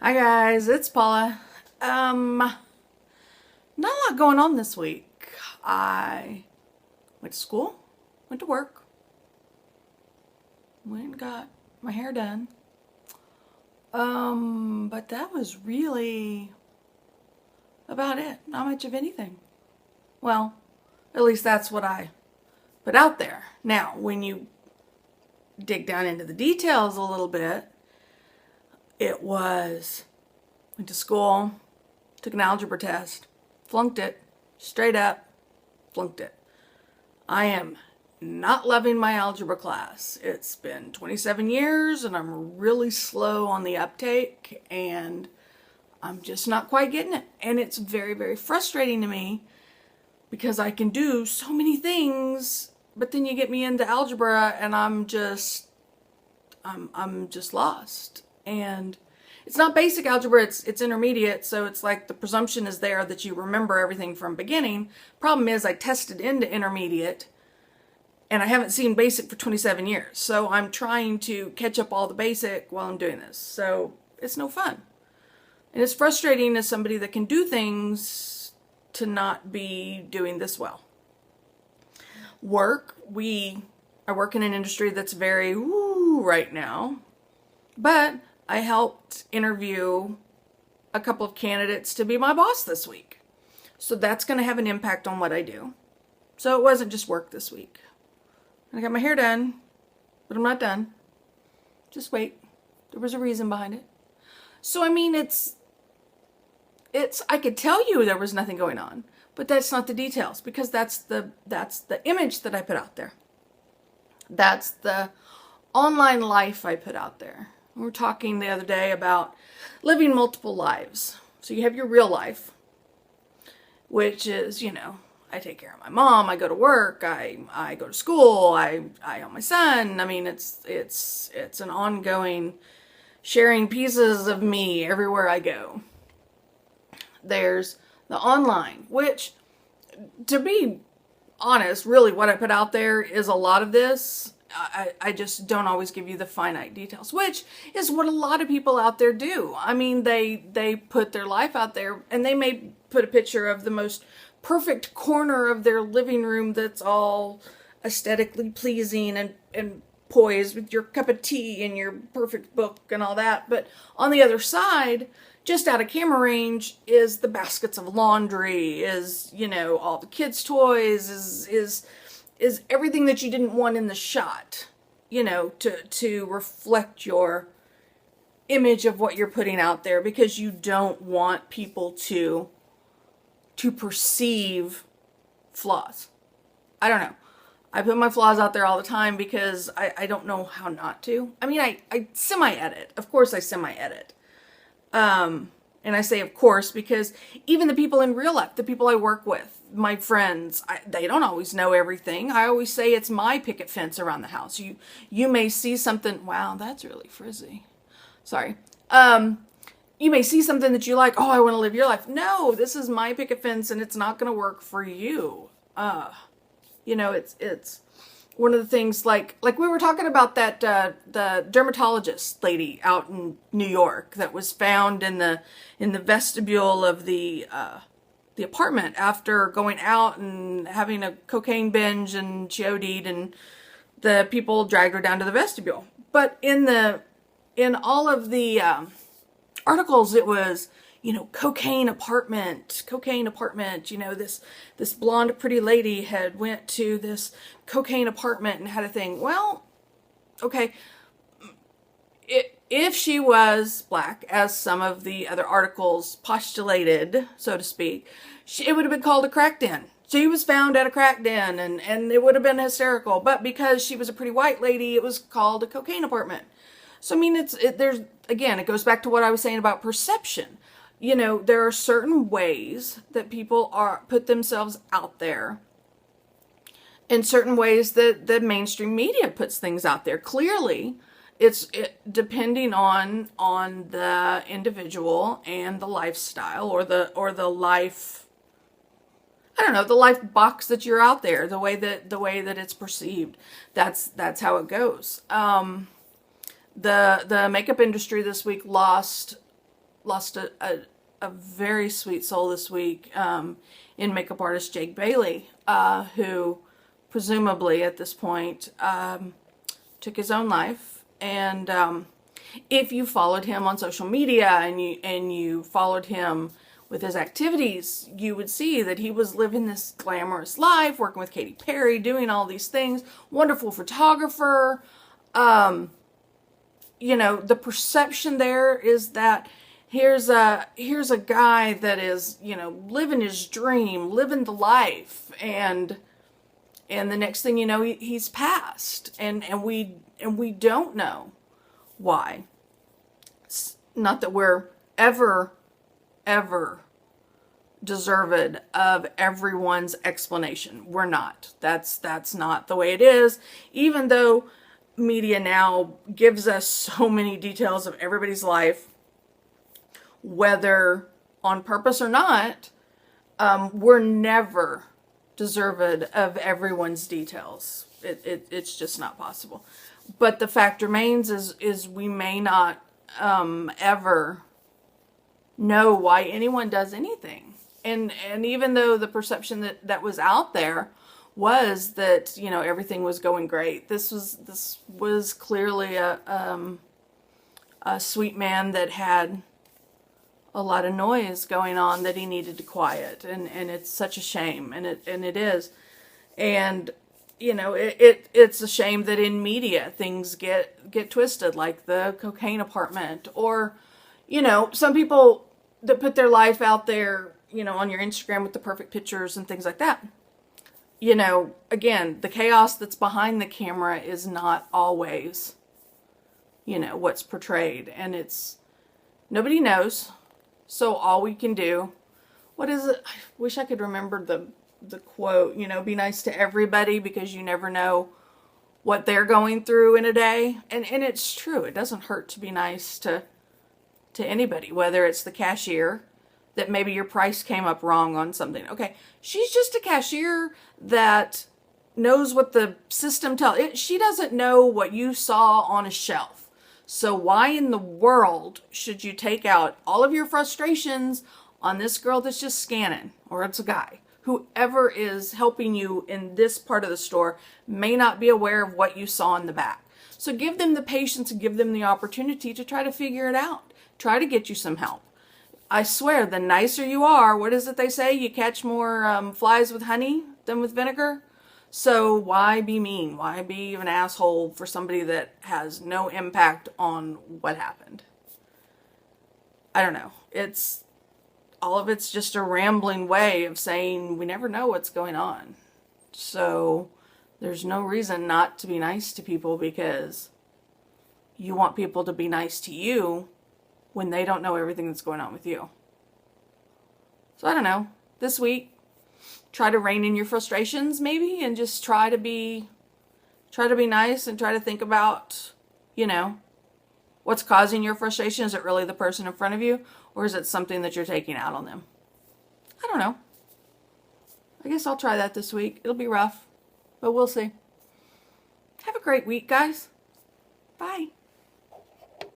Hi guys, it's Paula. Not a lot going on this week. I went to school, went to work, went and got my hair done. But that was really about it. Not much of anything. Well, at least that's what I put out there. Now, when you dig down into the details a little bit, went to school, took an algebra test, flunked it, straight up, flunked it. I am not loving my algebra class. It's been 27 years and I'm really slow on the uptake and I'm just not quite getting it. And it's very, very frustrating to me because I can do so many things, but then you get me into algebra and I'm just lost. And it's not basic algebra, it's intermediate, so it's like the presumption is there that you remember everything from beginning. Problem is I tested into intermediate and I haven't seen basic for 27 years. So I'm trying to catch up all the basic while I'm doing this. So it's no fun. And it's frustrating as somebody that can do things to not be doing this well. I work in an industry that's very woo right now, but I helped interview a couple of candidates to be my boss this week. So that's going to have an impact on what I do. So it wasn't just work this week. I got my hair done, but I'm not done. Just wait. There was a reason behind it. So I mean, I could tell you there was nothing going on, but that's not the details because that's the image that I put out there. That's the online life I put out there. We were talking the other day about living multiple lives. So you have your real life, which is, I take care of my mom, I go to work, I go to school, I own my son. I mean, it's an ongoing sharing pieces of me everywhere I go. There's the online, which, to be honest, really what I put out there is a lot of this. I just don't always give you the finite details, which is what a lot of people out there do. I mean, they put their life out there and they may put a picture of the most perfect corner of their living room that's all aesthetically pleasing and poised with your cup of tea and your perfect book and all that. But on the other side, just out of camera range is the baskets of laundry, is, all the kids' toys, is everything that you didn't want in the shot, to reflect your image of what you're putting out there because you don't want people to perceive flaws. I don't know. I put my flaws out there all the time because I don't know how not to. I mean, I semi-edit. Of course I semi-edit. And I say of course because even the people in real life, the people I work with, my friends, they don't always know everything. I always say it's my picket fence around the house. You may see something, wow, that's really frizzy. Sorry. You may see something that you like, oh, I want to live your life. No, this is my picket fence and it's not going to work for you. It's one of the things like we were talking about that the dermatologist lady out in New York that was found in the vestibule of the apartment after going out and having a cocaine binge, and she OD'd and the people dragged her down to the vestibule. But in all of the articles, it was, cocaine apartment, this blonde pretty lady had went to this cocaine apartment and had a thing. Well, okay, if she was black, as some of the other articles postulated, so to speak, it would have been called a crack den. She was found at a crack den and it would have been hysterical. But because she was a pretty white lady, it was called a cocaine apartment. So, I mean, it goes back to what I was saying about perception. There are certain ways that people put themselves out there and certain ways that the mainstream media puts things out there. Clearly, it's depending on the individual and the lifestyle or the life, I don't know, the life box that you're out there, the way that it's perceived. That's how it goes. The makeup industry this week lost lost a very sweet soul this week in makeup artist Jake Bailey, who presumably at this point took his own life. And if you followed him on social media and you followed him with his activities, you would see that he was living this glamorous life, working with Katy Perry, doing all these things, wonderful photographer. You know, the perception there is that here's a guy that is, you know, living his dream, living the life, and the next thing you know, he's passed, and we don't know why. It's not that we're ever deserved of everyone's explanation. We're not. That's not the way it is. Even though media now gives us so many details of everybody's life, whether on purpose or not, we're never deserved of everyone's details. It's just not possible. But the fact remains is we may not ever know why anyone does anything. And even though the perception that was out there was that, you know, everything was going great, this was clearly a sweet man that had a lot of noise going on that he needed to quiet, and it's such a shame, and it is. And you know, it's a shame that in media things get twisted, like the cocaine apartment, or, you know, some people that put their life out there, you know, on your Instagram with the perfect pictures and things like that. You know, again, the chaos that's behind the camera is not always, you know, what's portrayed, and nobody knows. So all we can do, what is it? I wish I could remember the quote, you know, be nice to everybody because you never know what they're going through in a day. And it's true. It doesn't hurt to be nice to anybody, whether it's the cashier that maybe your price came up wrong on something. Okay, she's just a cashier that knows what the system tells. She doesn't know what you saw on a shelf. So why in the world should you take out all of your frustrations on this girl that's just scanning, or it's a guy? Whoever is helping you in this part of the store may not be aware of what you saw in the back. So give them the patience and give them the opportunity to try to figure it out. Try to get you some help. I swear, the nicer you are, what is it they say? You catch more flies with honey than with vinegar. So why be mean? Why be an asshole for somebody that has no impact on what happened? I don't know. All of it's just a rambling way of saying we never know what's going on. So there's no reason not to be nice to people because you want people to be nice to you when they don't know everything that's going on with you. So I don't know. This week, try to rein in your frustrations maybe, and just try to be nice and try to think about, you know, what's causing your frustration. Is it really the person in front of you, or is it something that you're taking out on them? I don't know. I guess I'll try that this week. It'll be rough, but we'll see. Have a great week, guys. Bye.